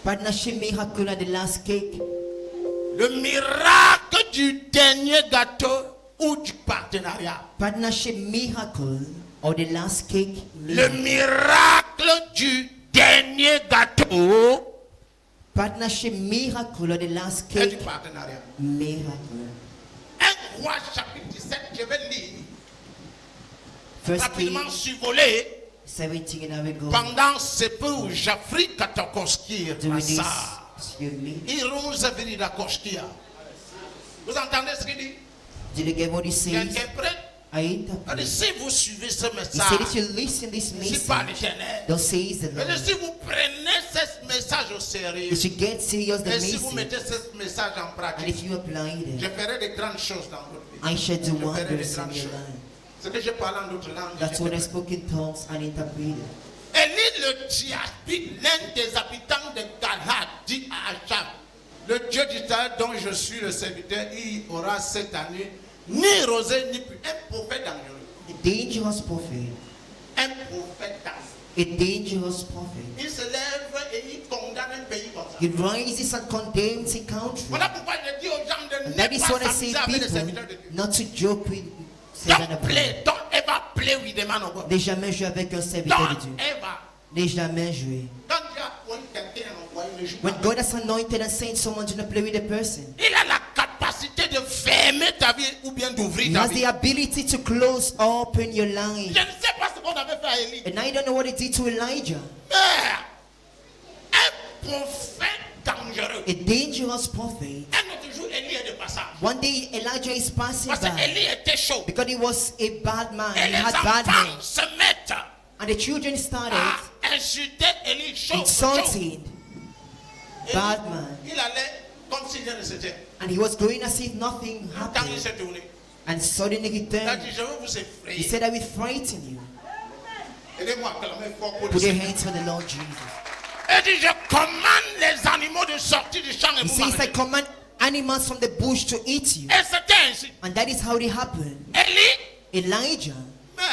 Partnership miracle at the last cake. Le miracle du dernier gâteau ou du partenariat. Partnership miracle or the last cake. Le miracle du dernier gâteau. Partnership miracle or the last cake. Et du partenariat. Miracle. 1 Roi chapitre 17, je vais lire. First Rapidement King survolé. 17 and I will go. Pendant ce peu où Jafri Katakoskir Doing this, Massa. excuse me. Irons Avenida Koskia. Vous entendez ce qu'il dit? Did you get what he says? L'interprète. I Il dit, si vous suivez ce He message, said, if you listen this c'est pas message, l'Éternel. don't say the Mais Lord. si vous prenez ce message au sérieux, You should get serious the et si vous message. mettez ce message en And pratique, if you apply je it, ferai de grandes choses dans votre vie. I shall do Je ferai de wonders in grandes your choses. life. Ce que je parle en d'autres langues. That's what I spoke in tongues and interpreted. Élie le Tiaspite, l'un des habitants de Galhad, dit à Achab, le Dieu d'Israël dont je suis le serviteur, il aura cette année ni rosée ni pluie. Un prophète dangereux. A dangerous prophet. Un prophète dangereux. A dangerous prophet. Il se lève et il condamne un pays comme ça. He rises and condemns a country. Voilà pourquoi je dis aux gens de And ne that is pas what I say s'amuser avec les people serviteurs de Dieu. not to joke with servant of God. Don't ever play with the man of God. Ne jamais jouer avec un serviteur de Don't Dieu. ever. Ne jamais jouer. Quand Dieu a appointé quelqu'un à envoyer, ne joue When pas. God has anointed and sent someone to not play with a person, Il a la capacité de fermer ta vie ou bien d'ouvrir He ta has vie. the ability to close open your Je life. ne sais pas ce qu'on avait fait à Élie. And I don't know what He did to Elijah. Mais un prophète dangereux. A dangerous prophet. Un autre jour, Élie est de passage. One day Elijah is passing Parce by qu'Élie était chaud. because he was a bad man. Et He les had bad enfants hands. se mettent And the children started à insulter Élie chaud. insulting Et bad man. il allait comme s'il rien ne s'était. And he was going as if nothing Quand il happened. s'est tourné, And suddenly he il a turned. dit, je vais vous He effrayer. said, I will frighten you. Aidez-moi à clamer fort pour le Put your Seigneur. hands for the Lord Jesus. Il dit, je commande les animaux de sortir du champ et He vous says, I manger. command animals from the bush to eat you. Et c'était ainsi. And that is how it happened. Élie, Elijah, mais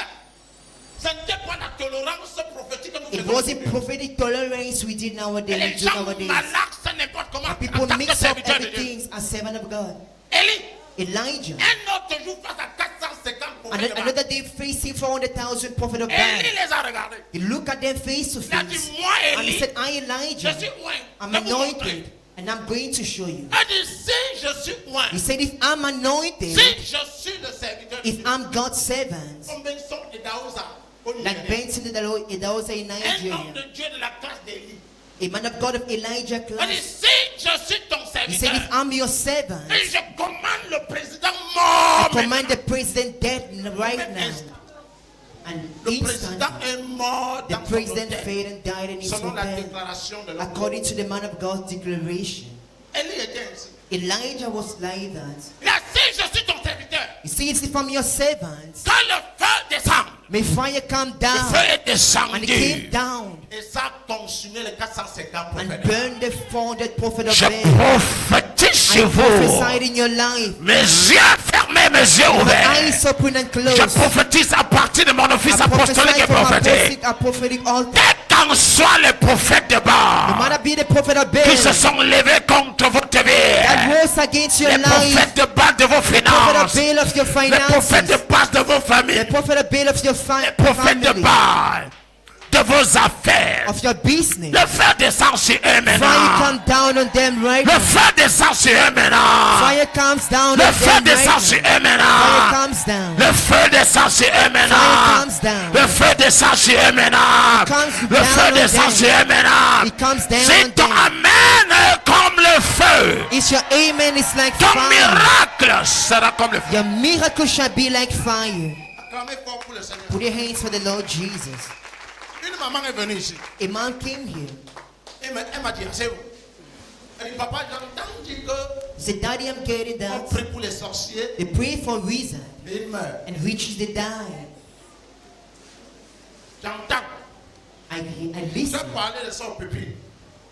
ce n'était pas la tolérance prophétique que nous it faisons. wasn't prophetic tolerance we did Et nowadays. les we do gens nowadays. malaxent n'importe comment en People tant que mix up serviteur de Dieu. everything as servant of God. Élie, Elijah, un autre jour face à 450 and prophètes de Baal. another day facing 400,000 prophets of Élie Baal. les a regardés. He looked at them face to Il a dit, face. moi And he Élie, said, I, je Elijah, suis loin. I'm Je vous montrer. anointed. And I'm going to show you. Il a dit, si je suis loin, He said, if I'm anointed, si je suis le serviteur de if Dieu, I'm God's servant, comme Benson et Daouza, au like Nigeria, Benson in the Lord, it was in un homme Nigeria, de Dieu de la classe d'Élie. a man of God of Elijah Il a dit, class. si je suis ton He said, if serviteur, I'm your servant, et je commande le président I mort. command the president dead right now. And Le président instantly, est mort the dans son president hôtel, fell and died in his selon la hotel, déclaration de l'homme. according to the man of God's declaration. Élie était ainsi. Elijah was like that. Il a dit, si je suis ton serviteur, He says, if I'm your servant, quand le feu descend, may fire come le down. feu est And it came descendu. down Et ça a consumé les 450 and prophètes. burned the 400 prophet of Je Baal. prophétise I sur vous. prophesied in your life. Mes yeux fermés, mes yeux My ouverts. eyes open and Je closed. prophétise à partir de mon office I apostolique prophesy et from prophétique. a prophetic altar. Quel qu'en soit les prophètes de No Baal matter be the prophet of qui se Baal sont levés contre votre that vie, rose against your les life, prophètes de Baal de vos prophet of finances, Baal of your les prophètes de finances, Baal de vos the familles, prophet of Baal of your les prophètes de family, Baal de vos affaires. of your business. Le feu descend sur eux Fire maintenant. come down on them right Le now. feu descend sur eux maintenant. Fire comes down Le on feu them descend right sur now. eux Fire maintenant. comes down. Le feu descend sur eux Fire maintenant. comes down. Le feu descend sur eux maintenant. comes Le down feu on descend them. sur eux maintenant. It comes down Si on ton them. amen est comme le feu, It's your amen is like ton fire. miracle sera comme le feu. Your miracle shall be like fire. Acclamez fort pour le Seigneur. Put your hands for the Lord Jesus. Une maman est venue ici. A man came here. Elle m'a dit, c'est où? Elle dit, papa, j'entends dire que He said, Daddy, I'm getting on that. prie pour les sorciers They pray for wizards et ils meurent. and witches they die. J'entends. I Je listened. parlais de ça au pupitre.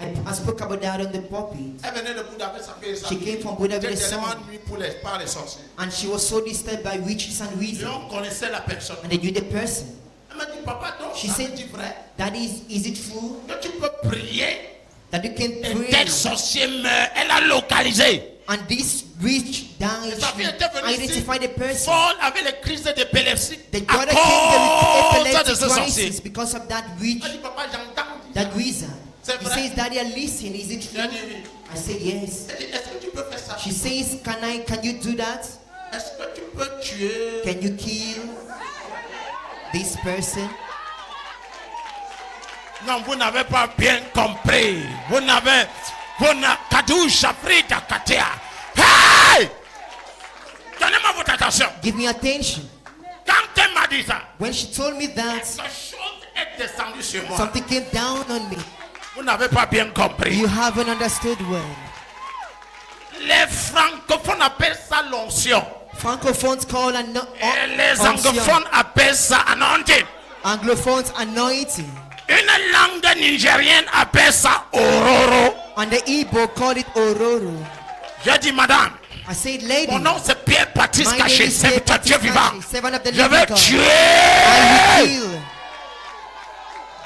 I spoke about that on the pulpit. Elle venait de Bouddha avec sa fille et sa She fille. came from Buddha with a J'étais tellement son. nuit par les sorciers. And she was so disturbed by witches and Et wizards. on connaissait la personne. And they knew the person. Elle m'a dit, papa, donc, She ça said, veut dire vrai Daddy, is it true que tu peux prier that you can et pray tel sorcier meurt. Elle a localisé. and this witch died? Sa fille était venue ici, Identify the person. folle avec les crises d'épilepsie The à daughter came cause there de with ce epileptic sorcier. crisis because of that witch, Elle dit, papa, j'entends. that wizard. C'est He vrai? says, Daddy, I listen. Is it J'ai true? dit oui. I said, yes. Elle dit, est-ce que tu peux faire ça? She says, can you do that? Est-ce que tu peux tuer? Can you kill this person? Non, vous n'avez pas bien compris. Vous n'avez... Kadusha Frida Katea. Hey! Donnez-moi votre attention. Give me attention. Quand elle m'a dit ça, When she told me that, quelque chose est descendu sur moi. something came down on me. Vous n'avez pas bien compris. You haven't understood well. Les francophones appellent ça l'onction. Francophones call Et les anglophones appellent ça anointing. Anglophones anointing. Une langue nigérienne appelle ça ororo. And the Igbo call it Ororo. J'ai dit, madame, I said, lady, mon nom c'est Pierre Baptiste my name Caché, is serviteur Dieu vivant. servant of the Je living vais God. tuer. I will kill.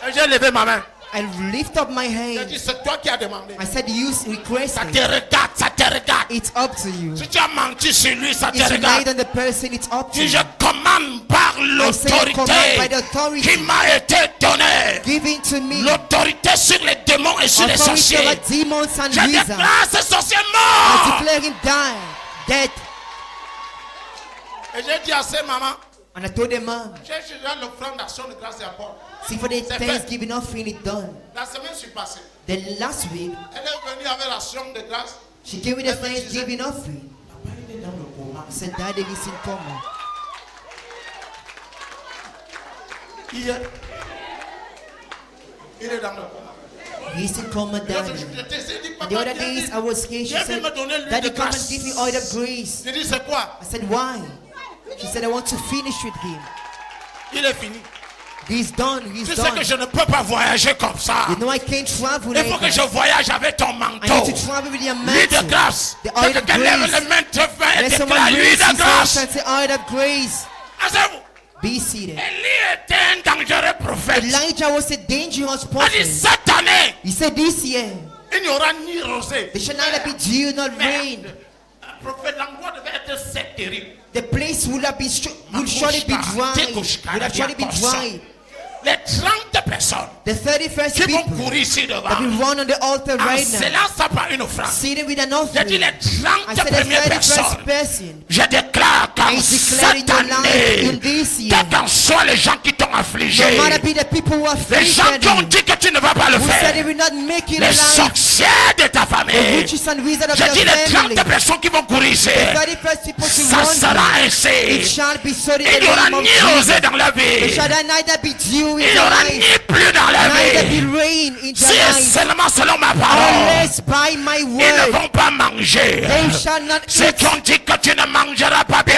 Et j'ai levé ma main. I lift up my J'ai hand. dit, c'est toi qui as demandé. I said, you Ça requested. te regarde, ça te regarde. It's up to you. Si tu as menti sur lui, ça te If you lied regarde. on the person, it's up to Si je you. commande par I say I command by the l'autorité authority qui m'a été donnée, given to me. l'autorité sur les démons et sur les Authority sorciers, over demons and je wizards. déclare ce sorcier I mort. declare him dead. Et j'ai dit à ces mamans, And I told the man, j'ai déjà l'offrande d'action de grâce et apport. see, for the C'est fait. Thanksgiving offering, it done. La semaine suis passée, Then last week, elle est venue avec l'action de grâce. she came with a Thanksgiving offering. I said, Daddy is in coma. Hier, il est dans le coma. He's in coma, Daddy. And the other days I was here, she said, Daddy, come and give me oil of grace. J'ai dit, c'est quoi? I said, why? She said, I want to finish with him. Il est fini. He's done, he's Tu sais done. que je ne peux pas voyager comme ça. You know I can't travel Il like faut que je that. voyage avec ton I manteau. need to travel with your L'huile de mantle. grâce. The oil of Quelqu'un lève grace. les mains très fort et Let déclare someone l'huile raise de his hands grâce. and say, oil of grace. Asseyez-vous. Be seated. Élie était un dangereux prophète. Elijah was a dangerous Il dit, prophet. cette année, He said, this year, il n'y aura ni rosée. there shall neither be dew nor rain. Un prophète, l'endroit devait être sec terrible. The place will surely be dry. Will have surely be dry. Les 30 personnes The 31st qui vont people courir ici devant, that will run on the altar en right now, s'élançant par une offrande. seated with an J'ai dit offering. les I 30 said the premières 31st personnes. person. Je déclare qu'en I declare in cette your life, in année, this year, quels qu'en soient les gens qui t'ont affligé, no matter be the people who have les gens afflicted qui ont you, dit que tu ne vas pas le who said they faire, will not make it les alive, sorciers de ta the famille, witches and wizards of j'ai your dit les 30 family, personnes qui vont courir ici, the 31st people to ça run sera here, it ainsi. shall be so in Il the n'y aura name of ni Jesus. rosée dans la There vie, shall neither be dew in il n'y your aura life, ni pluie dans la neither vie. be rain in Si your et life, seulement selon ma parole, unless by my ils ne word vont pas manger. they shall not Ceux eat. qui ont dit que tu ne mangeras pas bien,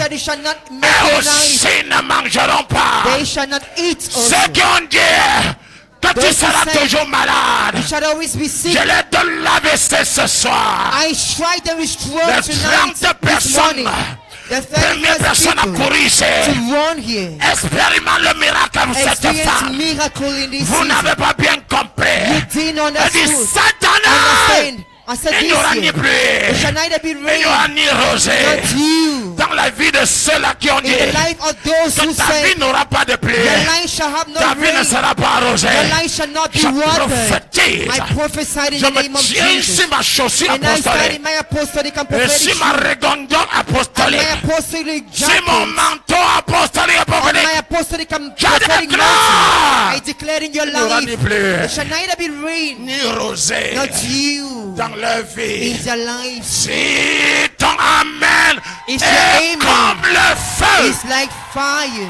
They shall not make eux it alive. aussi ne mangeront pas. They shall not eat also. Ceux qui ont dit que tu Those who seras say toujours malade, You shall always be sick. je les donne la vessie ce soir. I strike them with Les stroke 30 tonight, this personnes, morning. The première 31st personne à people courir ici, to run here. expérimente le miracle avec cette Experience femme. miracle in this Vous season. n'avez pas bien You compris. didn't Elle dit understand. cette année, I said il n'y this aura ni year, there shall pluie, neither be il n'y aura rain ni nor rosée. dew. Dans la vie de ceux-là qui ont dit In the life of those who que ta say, vie n'aura pas de pluie, your life shall have no ta vie ne rain, sera pas arrosée. your life shall not be Je watered. prophétise. I prophesied in Je the me name of tiens Jesus. ici ma chaussure And I stand apostolique. in my apostolic and Et prophetic si ma shoes, régondon and apostolique. my apostolic Si mon jacket, manteau apostolique et and my prophétique. apostolic and Je prophetic déclare. mantle, I declare in your Il n'y aura life, ni pluie, it shall neither be rain, ni rosée nor dew dans leur vie. in their life. Si ton amen It's est your amen. comme le feu. It's like fire.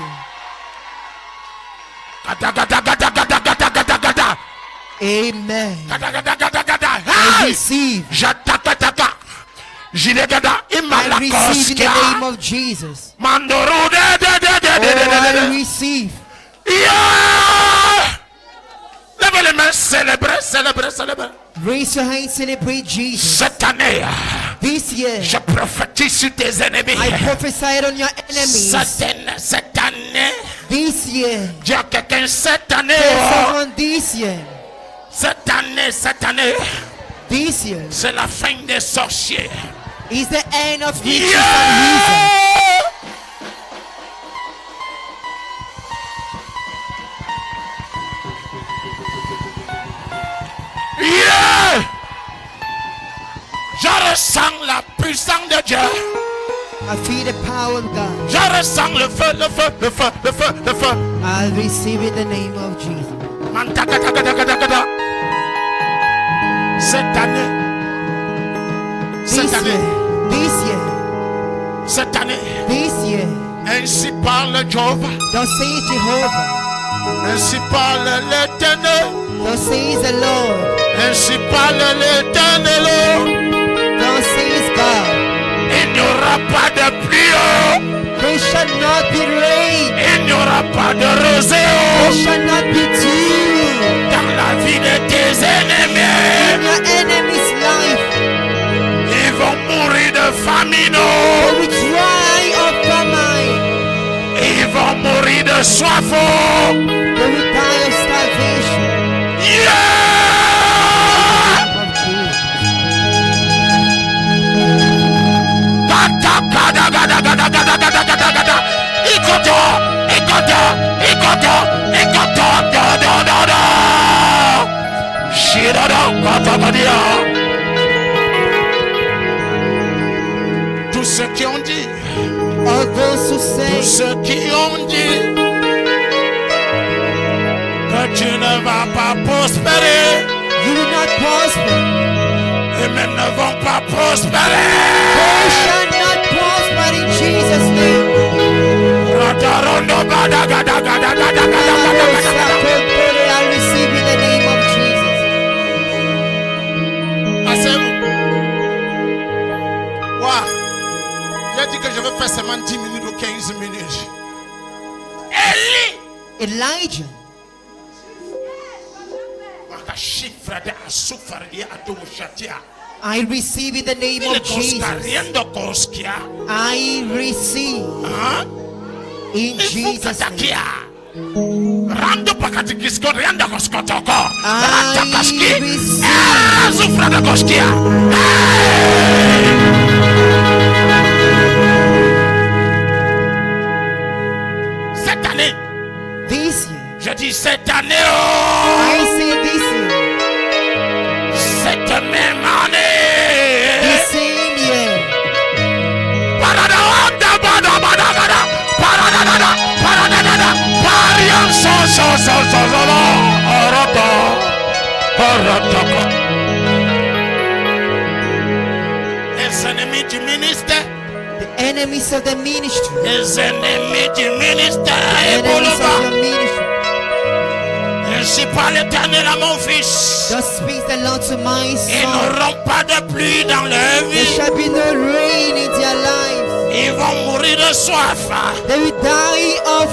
Gada, gada, gada, gada, gada, gada, gada. Amen. Gada, gada, gada, gada. I Hey! receive. Jatakataka. Jidegada. I receive in the name of Jesus. Mandoro de de de de Oh, de de de I de. receive. Yeah! Levez les mains, célébrez, célébrez, célébrez. Raise your hands, celebrate Jesus. Cette année, This year, je prophétise sur tes ennemis. I prophesied on your enemies. Cette année, This year, dis à quelqu'un, cette année, tell someone this year, cette année, this year c'est la fin des sorciers. is the end of witches and Yeah! Yeah! Je ressens la puissance de Dieu. reason. I feel the power of God. Je ressens le feu, le feu, le feu, le feu, le feu. I receive in the name of Jesus. Mantakatakatakata. Cette année, This cette année, year, this year, cette année, this year, ainsi parle Jéhovah, thus says Jehovah, ainsi parle l'Éternel, thus says the Lord, ainsi parle l'Éternel. thus says God. Il n'y aura pas de pluie, There shall not be rain, il n'y aura pas de there rosée shall not be dew dans la vie de tes ennemis. in your enemy's life. Ils vont mourir de famine, They will dry of famine. ils vont mourir de soif. They will die of starvation. Yeah! Of Jesus. Tous ceux qui ont dit, All those who tous say ceux qui ont dit que tu ne vas pas prospérer you will not prosper, et même ne vont pas they prospérer. shall not prosper in Jesus' name. I receive in the name of Jesus. Asseyez-vous. Wow. J'ai dit que je vais faire seulement 10 minutes ou 15 minutes. Élie. Elijah, I receive in the name of Jesus. I receive in Jesus' name. Rando pakatikisko rianda koskotoko. I Ratakaski. receive. Zufra de koskia. Cette année, This year, je dis cette année, I oh, say this year, cette même the année. same year, Parada, bada, bada, bada. Parada, parada, parian, so, oroto, orotoko. Les ennemis du ministère, the enemies of the ministry, les ennemis du ministère, et enemies of Boulova. your ministry, Ainsi par l'Éternel à mon fils. thus speaks the Lord to my Ils son. n'auront pas de pluie dans leur There vie. shall be no rain in their lives. Ils vont mourir de soif. They will die of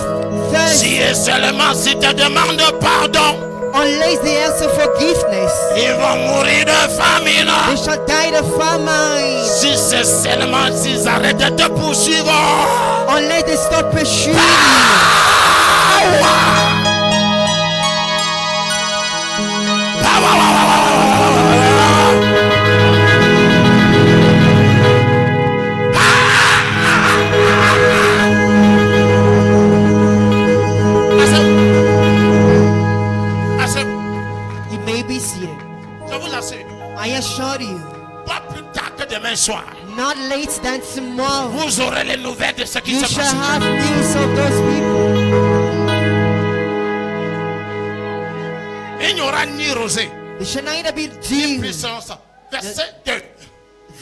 thirst Si et seulement si te demande pardon, unless they ask for forgiveness. ils vont mourir de famine. They shall die of famine Si c'est seulement s'ils arrêtent de te poursuivre. unless they stop pursuing you. demain soir, not late than tomorrow, vous aurez les nouvelles de ce qui you se shall passe. have news of those people. Il n'y aura ni rosée, It shall neither be ni dew. puissance. Verset 2.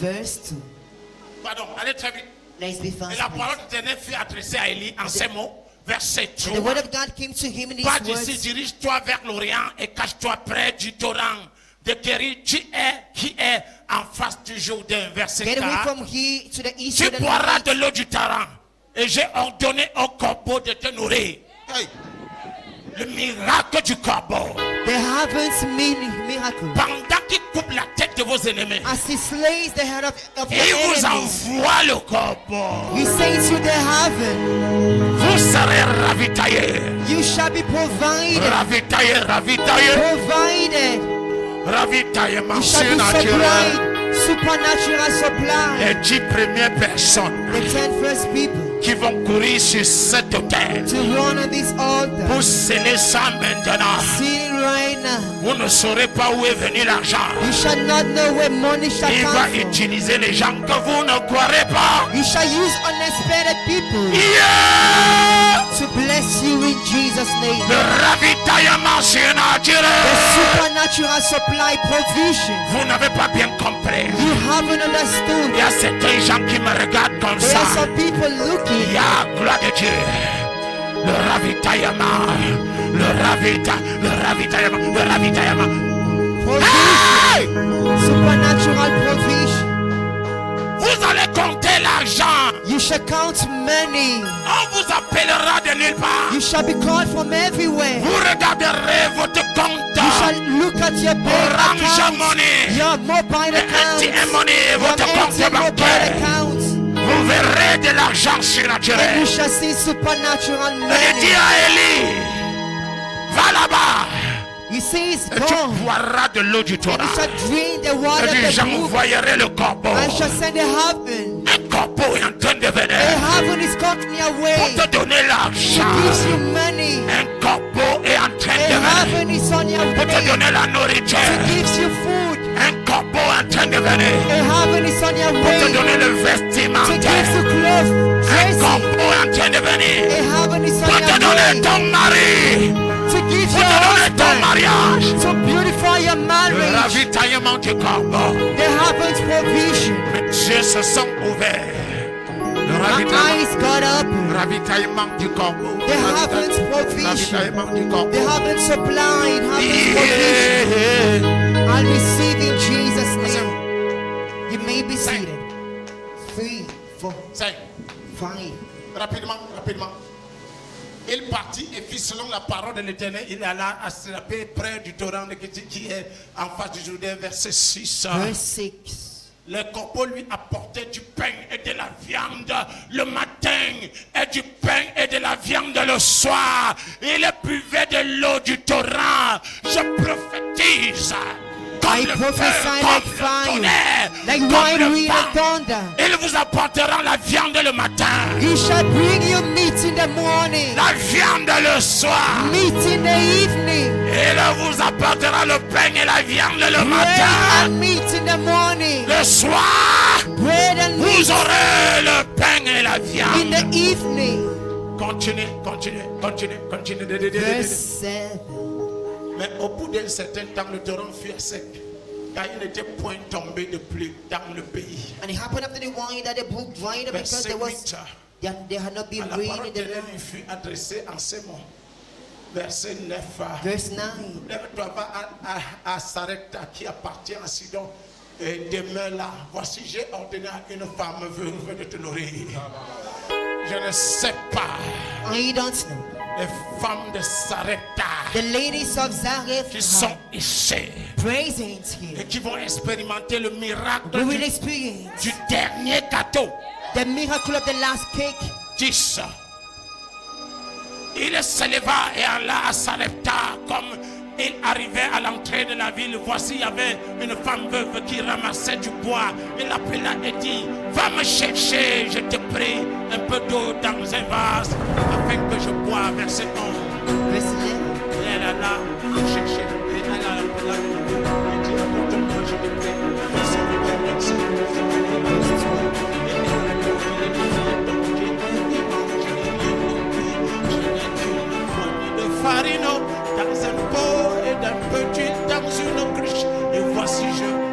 Verse 2. Pardon, allez très vite. Let's be Et fast. la please. parole de l'Éternel fut adressée à Élie en ces mots. Verset And the word 3. of God came to him in these Pas d'ici, words. dirige-toi vers l'Orient et cache-toi près du torrent de Kéri, qui est en face du Jourdain. Verset Get away 4. from here to the east. Tu to the boiras north. de l'eau du torrent et j'ai ordonné au corbeau de te nourrir. Hey. Le miracle du corbeau. The heavens miracle. Pendant qu'il coupe la tête de vos ennemis, As he slays the head of il your vous enemies, envoie le corbeau. he says to the heaven, Vous serez ravitaillés. you shall be provided. Ravitaillés, ravitaillés. Provided. Ravitaillement You shall be surnaturel. supplied. Supernatural supply. Les 10 premières personnes The 10 first people qui vont courir sur cet autel to run on this altar. pour sceller ça maintenant. Sitting right now. Vous ne saurez pas où est venu l'argent. You shall not know where money shall Il va come from. utiliser les gens que vous ne croirez pas. You shall use unexpected people Yeah! to bless you in Jesus' name. Le ravitaillement The surnaturel. supernatural supply provision. Vous n'avez pas bien compris. You haven't understood. Il y a certains gens qui me regardent comme There ça. are some people Il looking. y a gloire de Dieu. Le ravitaillement. Le ravitaillement. Le ravitaillement. Provision. Hey! Supernatural provision. Vous allez compter l'argent. You shall count money. On vous appellera de nulle part. You shall be called from everywhere. Vous regarderez votre compte. You shall look at your bank Orange account, money. your mobile account, ATM money, your votre compte empty mobile bancaire. account. Vous verrez de l'argent And surnaturel. you shall see supernatural Et money. dit à Élie, va là-bas. He says, Et tu go, boiras de l'eau du and Torah. you shall drink the water Et of dit, the brook. j'envoyerai le corbeau. I shall send the heaven. Un corbeau est en train de The venir heaven is coming your way. pour te donner He l'argent. gives you money. Un corbeau est en train The de venir heaven is on your pour te way. donner la He nourriture. gives you food. Un corbeau est en train de venir The heaven is on your pour te way. donner le To give vestimentaire. you clothes, Un dressing. corbeau est en train de The venir heaven is pour on te your donner way. ton mari. To give Pour your te donner ton husband. mariage. To beautify your Le marriage. ravitaillement du corbeau. The heaven's provision. Mes yeux se sont ouverts. Le My ravitaillement. eyes got open. Ravitaillement du corbeau. The heaven's provision. Ravitaillement du The corbeau. heaven's supply. Heaven's provision. Yeah. I'll receive in Jesus' name. You may be seated. 3, 4, 5. 5. Rapidement, rapidement. Il partit et fit selon la parole de l'Éternel. Il alla à s'attraper près du torrent de Kéti qui est en face du Jourdain, verset 6. Verse 6. Le corbeau lui apportait du pain et de la viande le matin et du pain et de la viande le soir. Il buvait de l'eau du torrent. Je prophétise. Comme I le prophesy feu, like comme le fire, tonnerre, like comme wind, le wind, and vent. thunder. Il vous apportera la viande le matin, He shall bring you meat in the morning, la viande le soir. meat in the evening, Il vous apportera le pain et la viande le bread matin. and meat in the morning, Le soir, bread and vous meat aurez le pain et la in viande. the evening. Continuez, continuez, continuez, continuez. Verse 7. Mais au bout d'un certain temps, le torrent fut à sec, car il n'était point tombé de pluie dans le pays. And it happened after the wine that the brook dried up because Verset there was 8. there had not been À la rain parole in de the l'Éternel land. lui fut adressée en ces mots. Verset 9. Verse 9. Lève-toi, va à Sarepta qui appartient à Sidon et demeure là. Voici, j'ai ordonné à une femme veuve de te nourrir. Je ne sais pas. I don't know. Les femmes de Sarepta The ladies of Zarephath qui sont ici praising et here. qui vont expérimenter le miracle We will du experience dernier gâteau. the miracle of the last cake. 10. Il se leva et alla à Sarepta. Comme il arrivait à l'entrée de la ville, voici il y avait une femme veuve qui ramassait du bois. Il l'appela et dit, va me chercher, je te prie, un peu d'eau dans un vase afin que je bois. Verset 11. Verse 11. Et elle alla le chercher et elle l'appela de nouveau et dit, apporte-moi, je te prie. Verset 12. Farine dans un pot et d'un peu d'huile dans une cruche. Et voici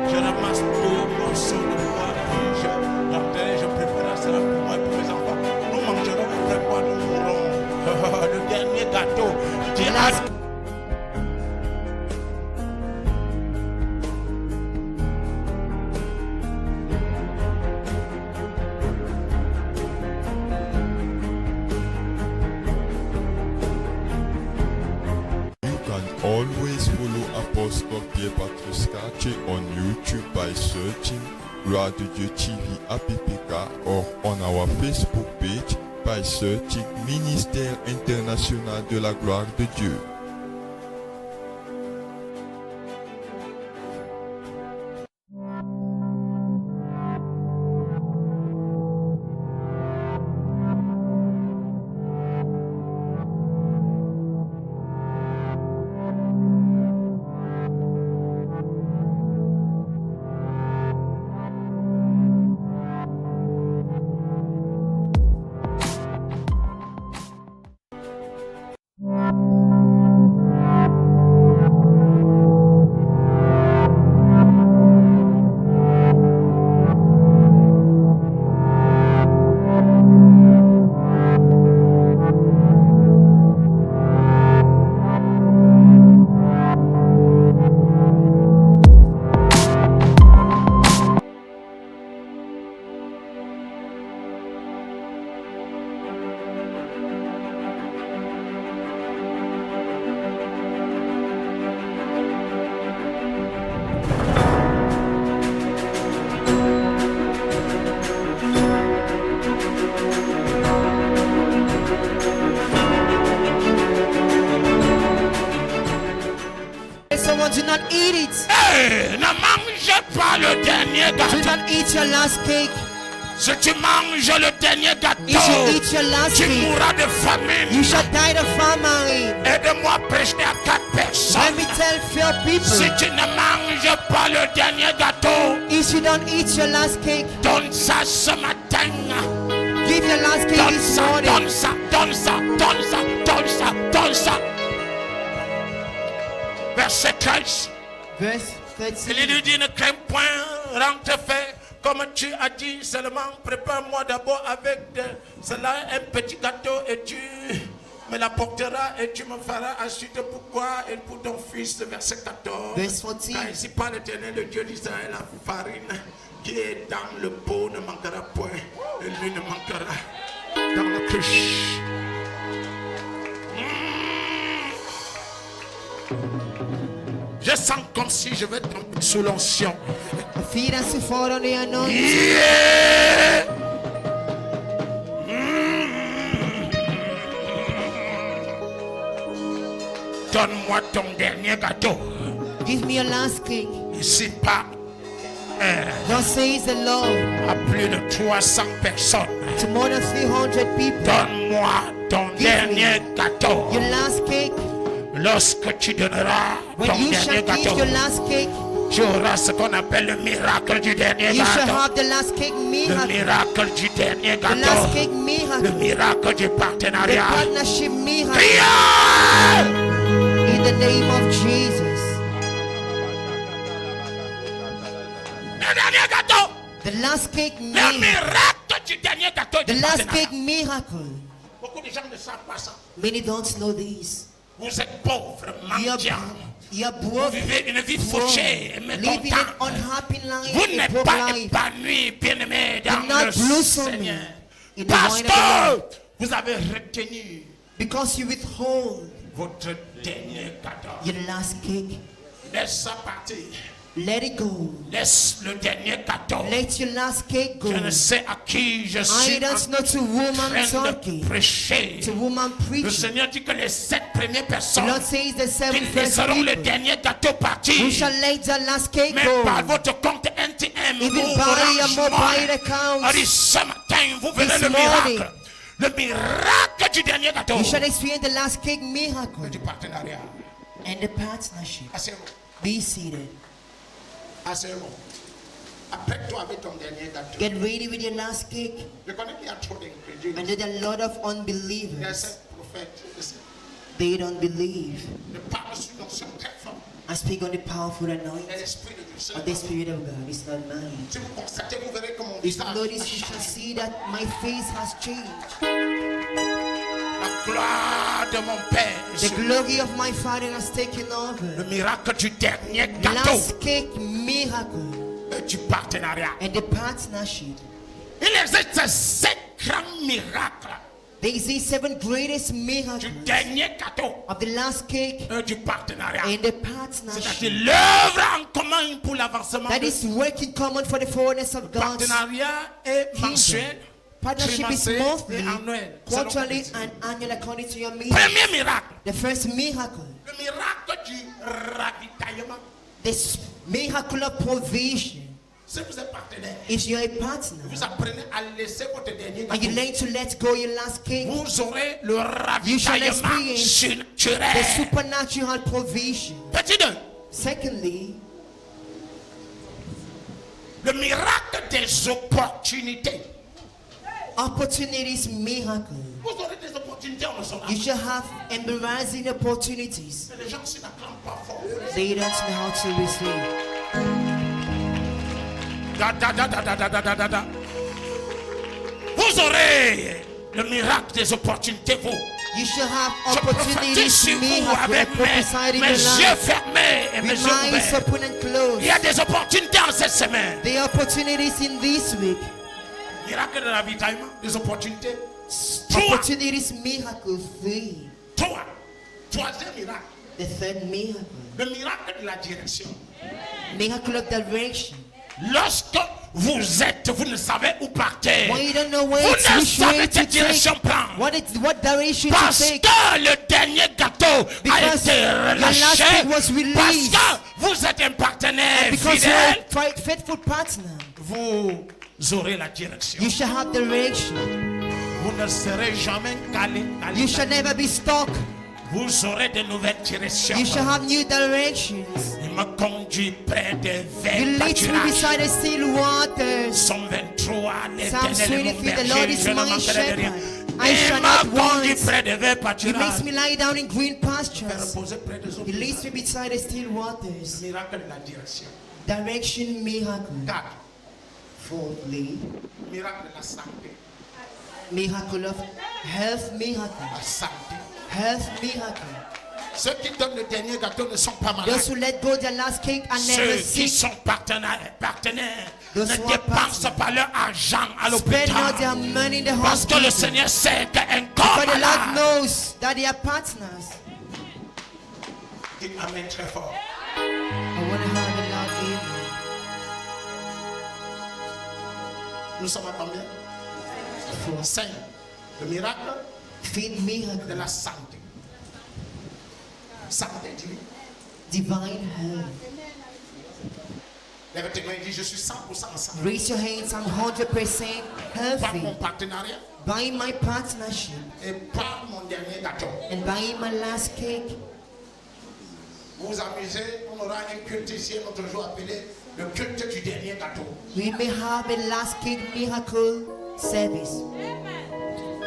je ramasse 2 morceaux de bois et je prépare cela pour moi et pour mes enfants. Nous mangerons après quoi nous mourrons. Le dernier gâteau. Always follow Apostle Pierre Patrice Cartier on YouTube by searching Radio Dieu TV APPK or on our Facebook page by searching Ministère International de la Gloire de Dieu. Someone do not eat it. Hey, ne mangez pas le dernier Do gâteau. not eat your last cake. Si tu manges le dernier If gâteau, you eat your last tu cake, mourras de famine. you shall die of famine. Aide-moi à prêcher à 4 personnes. Let me tell 4 Si people. tu ne manges pas le dernier gâteau, If you don't eat your last cake, donne ça ce matin. give your last cake Donne this ça, morning. donne ça, donne ça, donne ça, donne ça, donne ça. Verset 13. Verse Il 13. lui dit, ne crains point, rentre fait comme tu as dit, seulement prépare-moi d'abord avec cela un petit gâteau et tu me l'apporteras et tu me feras ensuite pour toi et pour ton fils. Verset 14. Verse 14. Car ici par l'Éternel, le Dieu d'Israël, la farine qui est dans le pot ne manquera point et lui ne manquera dans la cruche. Je sens comme si je vais tomber sous l'onction. I feel as to fall on the anointing. Yeah. Donne-moi ton dernier gâteau. Give me your last cake. Ici pas Thus says the Lord à plus de 300 personnes. to more than 300 people. Donne-moi ton dernier gâteau. Your last cake. Lorsque tu donneras When ton you shall dernier give gâteau, your last cake, tu auras ce qu'on appelle le miracle du dernier you shall gâteau. have the last cake Le miracle. miracle du dernier The last cake gâteau. Le miracle. miracle du The partenariat. partnership miracle. Prière! In the name of Jesus. Le dernier gâteau. The last cake Le miracle. miracle du dernier gâteau The du last partenariat. cake miracle. Beaucoup de gens ne savent pas ça. Many don't know this. Vous êtes pauvres, You are, mendiants. you are Vous broke. vivez une vie Broke. fauchée et Living an mécontente. unhappy life. Vous A n'êtes broke pas life. épanoui, bien-aimé, dans You're not le blossoming Seigneur. in the Parce wine of the Lord. que vous avez retenu Because you withhold votre dernier cadeau. your last cake. Laisse ça partir. Let it go. Laisse le dernier cadeau. Let your last cake go. Je ne sais à qui je I suis don't know to whom I'm en train de talking. prêcher. To whom I'm Le preaching. Seigneur dit que les 7 premières The personnes Lord says the qui 7 first laisseront le people dernier gâteau partir. who shall let the last cake Mais go. par votre compte NTM Even ou by your Orange mobile Money, account, on dit ce matin, vous verrez this le morning, miracle. Le miracle du dernier gâteau. you shall experience the last cake miracle Du partenariat. and the partnership. Asseyez-vous. Be seated. Asseyez-vous. Apprête-toi avec ton dernier gâteau. Get ready with your last cake. Je connais qu'il y a trop d'incrédules. And there's a lot of Il y a unbelievers. ces prophètes. They don't believe. Je parle sur une onction très forte. I speak on the powerful Et anointing l'esprit de Dieu. of the Spirit of God. It's not mine. Si vous constatez, vous verrez que mon If visage you a notice, you shall changé. see that my face has changed. La gloire de mon Père. The glory of my Father has taken Le over. miracle du dernier The gâteau last cake miracle et du partenariat. and the partnership. Il existe 7 grands miracles There is the 7 greatest du miracles dernier gâteau of the last cake et du partenariat. and the C'est-à-dire partnership l'œuvre en commun pour l'avancement that du is working common for the forwardness of God's partenariat est kingdom. mensuel, Partnership is trimestriel monthly, et annuel. Selon quarterly, Christ. and annual according to your means. Premier miracle, The first miracle, le miracle du ravitaillement. this miracle of provision. Si vous êtes partenaire, If you're a partner vous apprenez à laisser votre dernier and you gâteau, learn to let go your last cake, vous aurez le You shall ravitaillement experience the surnaturel. supernatural provision. Petit 2, Secondly, le miracle des opportunités. opportunities miracle. Vous aurez des opportunités en recevant. You shall have embarrassing opportunities. Mais les gens s'y n'acclament pas fort. They don't know how to receive. Da. Vous aurez le miracle des opportunités, vous. You shall have Je prophétise opportunities sur vous miracle. I avec prophesied in mes your yeux life. fermés et mes With yeux my eyes ouverts. open and closed. Il y a des opportunités en cette semaine. The opportunities in this week. Miracle de l'avitaillement, des opportunités. Trois. Opportunities miracle 3. Trois. Troisième miracle, The third miracle. le miracle de la direction. Miracle of direction. Lorsque vous ne savez où partir. When you don't know where Vous it's ne which way savez to quelle direction take. prendre. What direction to Parce take. que le dernier gâteau a Because été your last relâché. cake was Parce released. que vous êtes un partenaire Because you're fidèle. a faithful partner. Vous aurez la direction. You shall have direction. Vous ne serez jamais calé. You shall never be stuck. Vous aurez de nouvelles directions. You shall have new directions. Il me conduit près des You verts lead me pâturages. beside the still waters. Somme 23, Psalm l'Éternel est mon 23, the Lord berger, is je ne my manquerai de rien. shepherd. I Il shall not me conduit want. près des verts He pâturages. makes me lie down in green Me pastures. reposer près des eaux. He leads me beside the still waters. Miracle de la direction. Direction miracle. 4. Fourthly, Miracle de la santé. miracle of health miracle. La santé. Health miracle. Ceux qui donnent le dernier gâteau ne sont pas malades. Those who let go their last cake are never Ceux qui sick. sont partenaires Those ne who are dépensent partners. pas leur argent à Spend not their l'hôpital. money in the Parce que le hospital. Seigneur sait qu'un corps But the Lord malade. knows that they are partners. Dites Amen très fort. I want to have a loud amen. Nous sommes à combien? For 5. Le miracle feed de miracle, la santé. Santé divine. divine health. Lève tes mains et dis, je suis 100% en santé. Raise your hands. I'm 100% Par mon healthy. partenariat By my partnership et par mon dernier gâteau. and by my last cake. Vous vous amusez, on aura un culte ici, un autre jour appelé le culte du dernier gâteau. We may have a last cake miracle service.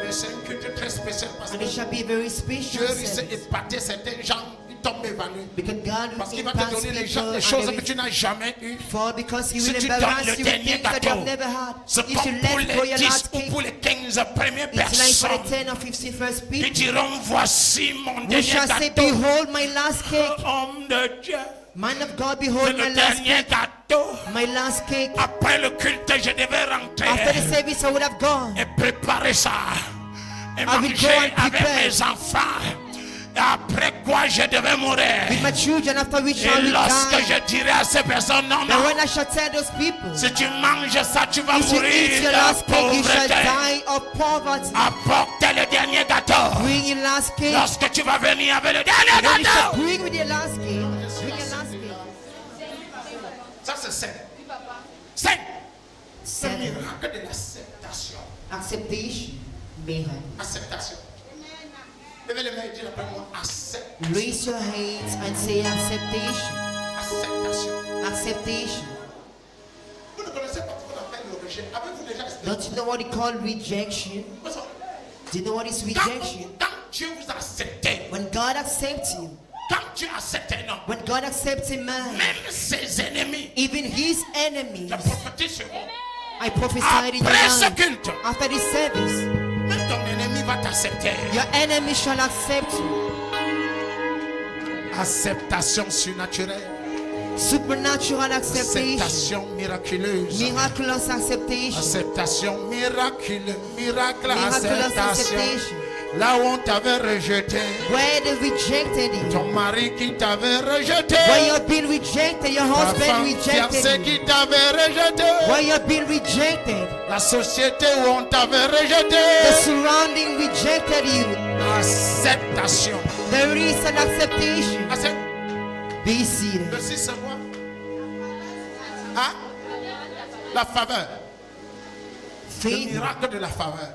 Mais c'est un culte très spécial parce And que it shall be a very Dieu special risque service. d'épater certains gens, ils tombent évanouis. Because God Parce will qu'il va te impact donner les people choses and que tu n'as jamais eues. for because He Si will tu donnes embarrass le you with dernier things that you gâteau, have never had. c'est If comme you pour let go les your 10 last ou cake, pour les 15 premières it's like for the personnes 10 or 15 first qui people. diront, voici mon We dernier shall say, gâteau. behold my last cake. Homme de Dieu, Man of God, c'est behold my le last dernier cake. gâteau. My last cake. Après le culte, je devais After the rentrer service, I would have gone. et préparer ça. Et I will manger go and avec prepare. mes enfants. Et après quoi, je devais mourir. With my children, after which I Et will lorsque die. je dirai à ces personnes, non, But non, when I shall tell those people, si tu manges ça, tu vas if you eat mourir your de last cake, you shall pauvreté. die of poverty. Apportez le dernier gâteau. Bring your last cake. Lorsque tu vas venir avec le dernier Then you shall gâteau. bring with your last cake. Bring your last cake. Ça, c'est 5. 5. C'est le 7. miracle de l'acceptation. Acceptation. Miracle. Acceptation. Levez les mains et dites après moi, accepte. Raise your hands and say acceptation. Acceptation. Acceptation. Vous ne pouvez you know what he called rejection? Do you know what is rejection? Quand Dieu vous accepte, When God accepts you, quand Dieu accepte un homme, when God accepts a man, même ses ennemis, even his enemies, je prophétise sur vous. I prophesied in your Après ce life. culte, After this service, même ton ennemi va t'accepter. your enemy shall accept you. Acceptation surnaturelle, Supernatural acceptation. acceptation miraculeuse, Miraculous acceptation. acceptation miraculeuse, miracle, Miraculous acceptation. acceptation. Là où on t'avait rejeté, Where they rejected you. ton mari qui t'avait rejeté, Where you've been rejected, your ta husband femme fiancée rejected you. qui t'avait rejeté, Where you've been rejected, la société où on t'avait the rejeté. surrounding rejected you. Acceptation. There is an acceptation. Accept- Be seated. Le 6 c'est quoi? Hein? La faveur. Le Favor. miracle de la faveur.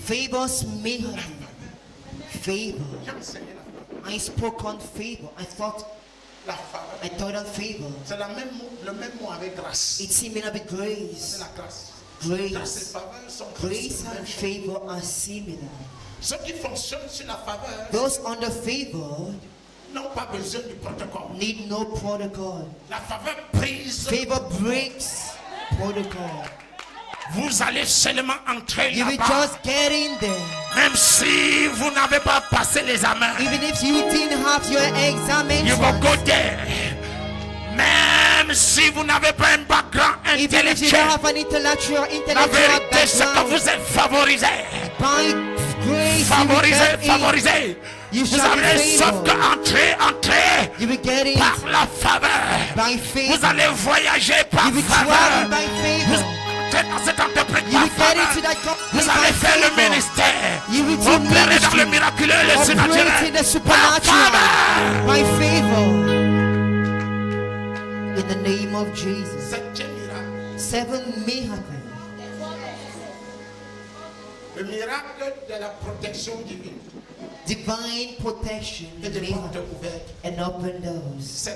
Favor's miracle. Favor. J'ai enseigné la faveur. I spoke on favor. I thought on favor. C'est le même mot avec grâce. It's similar with C'est grace. la grâce. Grâce et Grace. faveur sont Grace la même and chose. favor are similar. Ceux qui fonctionnent sur la faveur Those under favor n'ont pas besoin du protocole. need no protocol. La faveur prise, Favor breaks protocol. vous allez seulement entrer You will là-bas. just get in there. Même si vous n'avez pas passé les examens, Even if you didn't have your you will examination. go there. Même si vous n'avez pas un background Even if you don't intellectuel, have an intellectual la vérité c'est que background. vous êtes favorisé. By grace, Favorisé, you favorisé. You Vous shall be allez sauf favored. que entrer will get in par la faveur. by Vous favor. allez voyager par You will faveur. travel by Vous favor. entrez dans cette entreprise You par will get into favor. that company Vous allez by faire le favor. ministère. You will do Opérer dans ministry. le miraculeux et le Operate in surnaturel. the Par supernatural faveur. by favor. In the name of Jesus. Septième miracle. 7 miracles. Le miracle de la protection divine Divine protection et des portes miracle, ouvertes. and open doors. C'est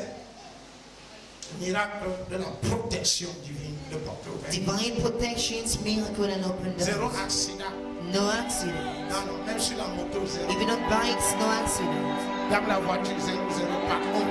le miracle de la protection divine de portes ouvertes. Divine protections, miracle and open Zéro doors. accident. No accident. Non, non, même sur la moto, zéro. Even on bikes, no accident. Dans la voiture, zéro, zéro, pas un.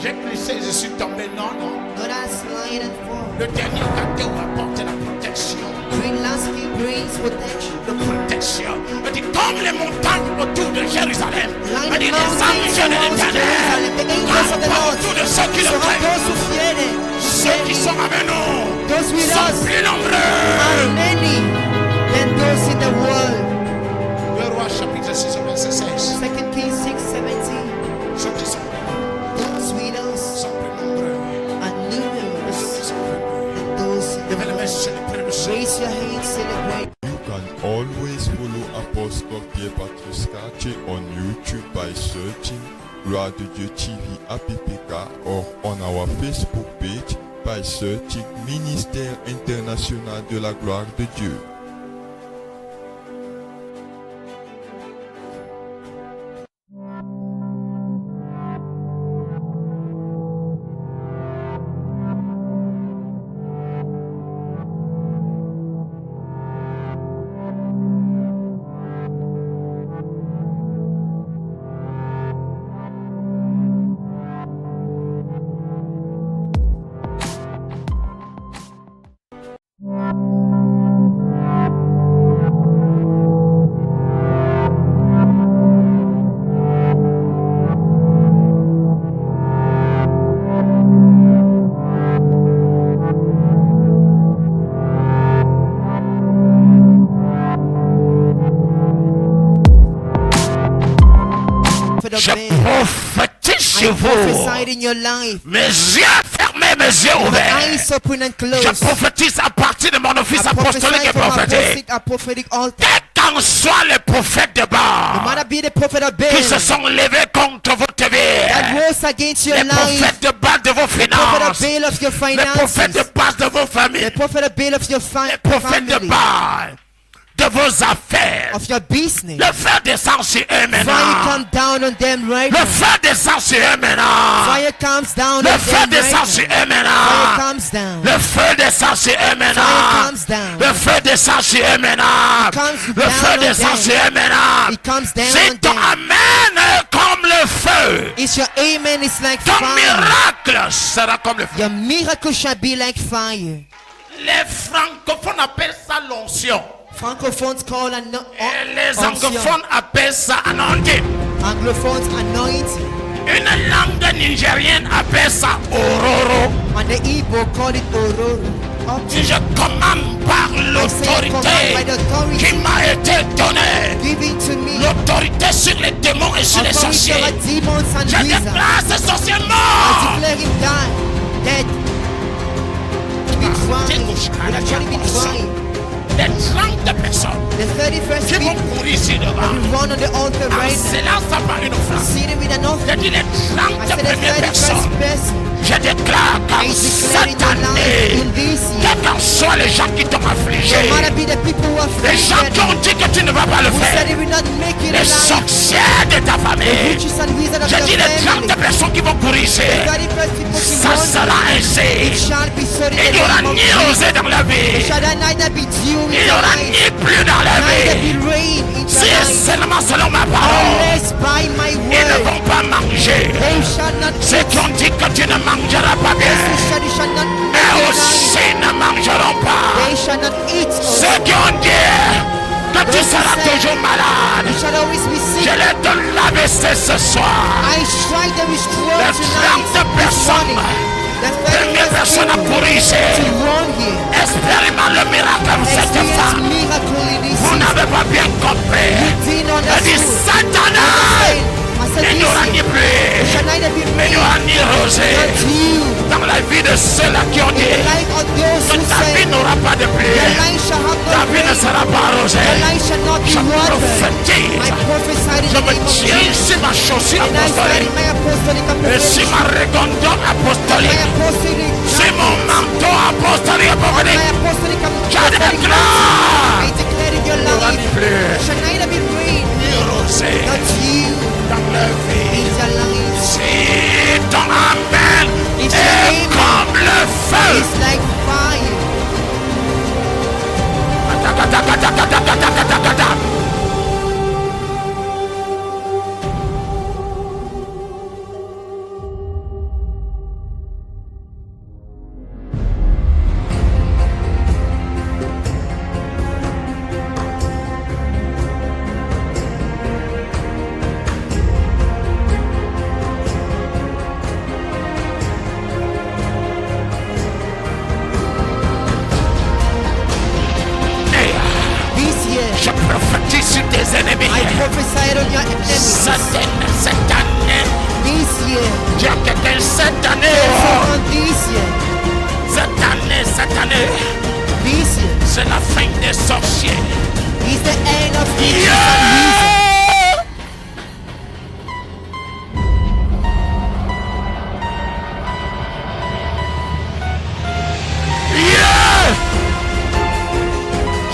J'ai glissé, je suis tombé. Non, non. Not as slide and fall. Le dernier cadeau apporte la protection. Green landscape brings protection. De protection. Il dit comme les montagnes autour de Jérusalem. Like Il dit the les mountains anges de surround l'Éternel. Jerusalem, the angels of the Campent Lord autour de ceux qui le surround craignent. those who fear them. Ceux qui sont avec nous Those with sont us plus nombreux. are many than those in the world. 2 Rois chapitre 6 verset 16. 2 Kings 6:17. Ceux qui sont Those with us sont plus nombreux. are numerous Ceux qui sont plus nombreux. than those in the Levez les mains, world. célébrez le Seigneur. Raise your hands, celebrate. You can always follow Apostle Pierre Patrice Cartier on YouTube by searching Radio Dieu TV APPK or on our Facebook page by searching Ministère International de la Gloire de Dieu. For the Je man. prophétise I chez vous. prophesied in your life. Mes yeux fermés, mes yeux ouverts. Eyes open and Je closed. prophétise à partir de mon office I apostolique prophesy et from prophétique. a prophetic altar. Quel qu'en soit les prophètes de No Baal matter be the prophet of qui se Baal sont levés contre votre that vie. rose against your Les life, prophètes de Baal de vos the prophet of finances. Baal of your Les prophètes de finances, Baal de vos familles. the prophet of Baal of your Les prophètes de family, Baal de vos affaires. of your business. Le feu descend sur eux Fire maintenant. come down on them right Le now. feu descend sur eux maintenant. Fire comes down Le on feu them descend right sur now. eux Fire maintenant. comes down. Le feu descend sur eux Fire maintenant. comes down. Le feu descend sur eux maintenant. comes Le down feu on descend them. sur eux maintenant. It comes down Si on ton them. amen est comme le feu, It's your amen is like ton fire. miracle sera comme le feu. Your miracle shall be like fire. Les francophones appellent ça l'onction. Francophones call Et les onction. anglophones appellent ça anointing. Anglophones anointing. Une langue nigérienne appelle ça ororo. And the Igbo call it ororo. Si je commande par l'autorité qui m'a été donnée, Given to me. l'autorité sur les démons et sur les Authority sorciers, over demons and je wizards. déclare ces sorciers I morts. declare him dead. Be crying. Actually be crying. Les 30 personnes The 31st qui vont people courir ici devant, will run on the altar en right now. s'élançant par une offrande. Seated with an Je offering. dis les I 30 said the premières 31st personnes. person. Je déclare I comme declare in cette your life année, in this year. quels qu'en soient les gens qui t'ont affligé, No matter be the people who are les gens qui ont dit que tu ne vas pas le who said faire, they will not make it les alive. sorciers de ta famille, Witches and wizards of je your dis les 30 family. personnes qui vont courir ici, 31st people to ça run. sera It ainsi. shall be so in Il the n'y aura name of ni Jesus. rosée dans la vie, Shall I neither be dew in il n'y your aura life, ni pluie dans la neither vie. be rain in Si your et life, seulement selon ma parole, unless by my ils ne word. vont pas manger. They shall not Ceux qui ont dit que tu ne mangeras pas bien, They shall not make eux it alive. aussi ne mangeront pas. They shall not eat. Ceux qui ont dit que tu seras toujours malade, You shall always be je sick. les donne l'AVC ce soir. I strike them with stroke Les tonight. 30 This personnes, morning. The première 31st personne à people courir ici, to run here. expérimente le miracle de cette Experience femme. miracle in this Vous season. n'avez pas bien compris. Didn't Elle dit understand. Satan, I said il n'y this aura ni year. pluie, Shall neither be il n'y rain, aura ni rosée not dew. dans la vie de ceux-là qui ont In the dit life of those que who ta vie say, n'aura pas de your pluie, life shall have ta no vie ne rain. sera pas Your rosée. life shall not be Je watered. prophétise. I prophesied in Je the me name of tiens Jesus. ici ma chaussure And I stand apostolique in my apostolic et si apostolic. ma regondoc My apostolique, apostolic. si mon manteau apostolique My prophétique, apostolic je apostolic. déclare I declare in your il n'y aura ni life. pluie, Shall neither be rain, ni rosée not dew. dans la vie. In your life. Si ton amen If your est amen comme le feu, It's like fire. This year, je prophétise sur tes ennemis. I prophesied on your enemies. Cette année, This year, dis à quelqu'un cette année, so on this year, cette année, this year c'est la fin des sorciers. is the end of witches and wizards. Yeah! Yeah!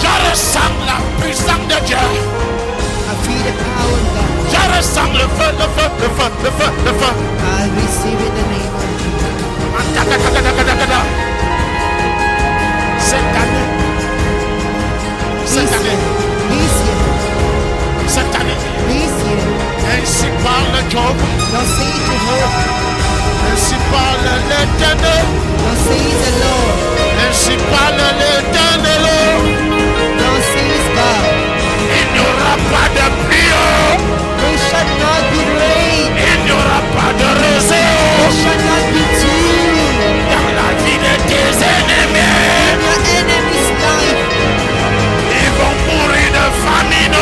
Je ressens la puissance de Dieu. I feel the power of God. Je ressens le feu, le feu, le feu, le feu, le feu. I receive in the name of Jesus. Cette année, This year, cette année, this year, ainsi parle Job, thus says Jehovah, ainsi parle l'Éternel, thus says the Lord, ainsi parle l'Éternel. thus says God. Il n'y aura pas de pluie, There shall not be rain, il n'y aura pas de rosée there shall not be dew. dans la vie de tes ennemis. Your enemy's life Ils vont mourir de famine,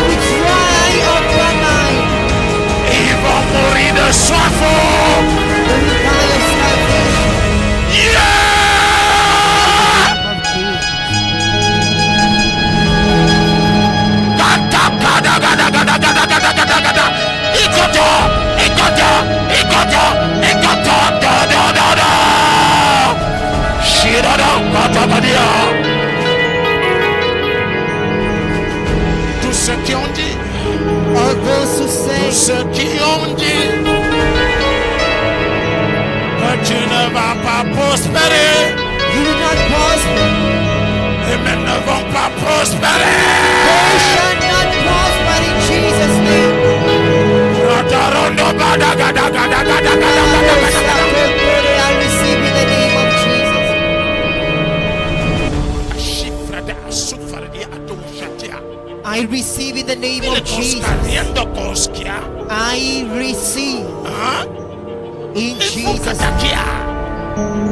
will dry up your life. ils vont mourir de soif. They will die of starvation. Yeah! Of Jesus. Gada, gada, gada, Tous ceux qui ont dit que tu ne vas pas prospérer, You will not prosper. et même ne vont pas prospérer. They shall not prosper in Jesus' name. I receive in the name of Jesus. I receive in the name of Jesus. I receive in Jesus' name.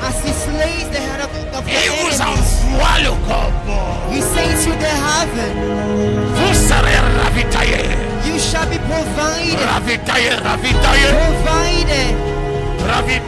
As he slays the head of the enemies, he says to the heaven, you shall be provided. You shall be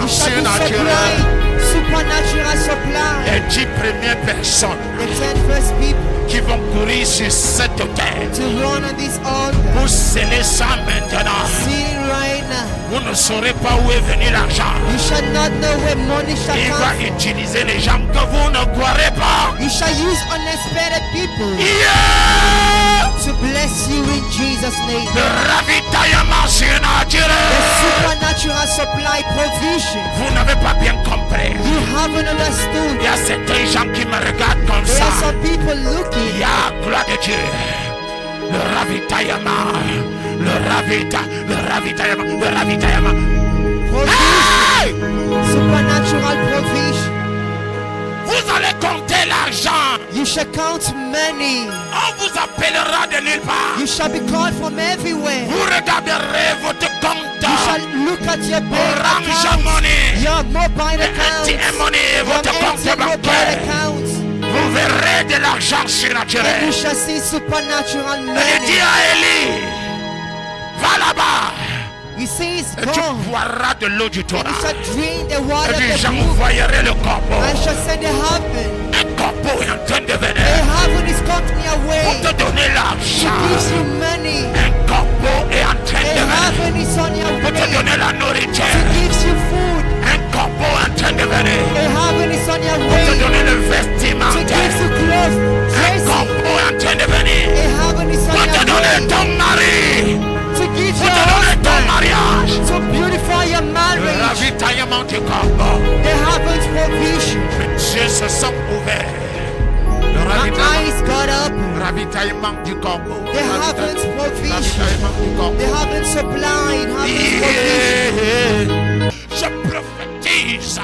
supplied, supernatural supply. Les 10 premières personnes The 10 first people qui vont courir sur cette terre to run on this altar, pour sceller ça maintenant. sitting right now. Vous ne saurez pas où est venu l'argent. You shall not know where money shall Il come va from. utiliser les gens que vous ne croirez pas. You shall use unexpected people Yeah! to bless you in Jesus' name. Le ravitaillement The surnaturel. supernatural supply provision. Vous n'avez pas bien compris. You haven't understood. Il y a certains gens qui me regardent comme There ça. are some people looking. Il y a gloire de Dieu. Le ravitaillement. Le ravitaillement. Provision. Hey! Supernatural provision. Vous allez compter l'argent. You shall count money. On vous appellera de nulle part. You shall be called from everywhere. Vous regarderez votre You compte. shall look at your bank Orange account, money. your mobile account, ATM money. your Votre compte MTN mobile bancaire. account, Vous verrez de l'argent and you surnaturel. shall see supernatural Et dit money. à Élie, va là-bas. He says, Et tu go, boiras de l'eau du and Torah. you shall drink the water Et of puis the brook. j'envoyerai le corbeau. I shall send the heaven. Un corbeau est en train de The venir heaven is coming your pour way. te donner It l'argent. gives you money. Un corbeau est en train The de venir heaven is on your pour te way. donner la It nourriture. gives you food. Un corbeau est en train de venir The heaven is on your pour te way. donner le It gives vestimentaire. you clothes. Un Dressing. corbeau est en train de venir The heaven is on pour te your donner way. ton mari. To give Pour your te donner ton husband. mariage. To beautify your Le marriage. ravitaillement du corbeau. The heavens provision. Mes yeux se sont ouverts. Le My ravitaillement. eyes got up. Ravitaillement du corbeau. The heavens provision. Ravitaillement du The corbeau. heavens supplied. Heavens provision. Yeah. Je prophétise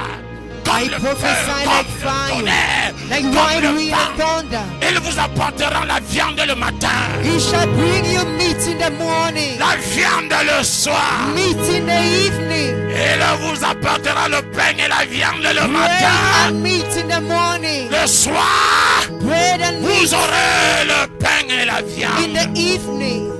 comme I le prophesy feu, like comme le fire, tonnerre, like comme wild le wind and vent. thunder. Il vous apportera la viande le matin, He shall bring you meat in the morning, la viande le soir. meat in the evening, Il vous apportera le pain et la viande le bread matin. and meat in the morning, Le soir, bread and meat vous aurez le pain et la in viande. the evening.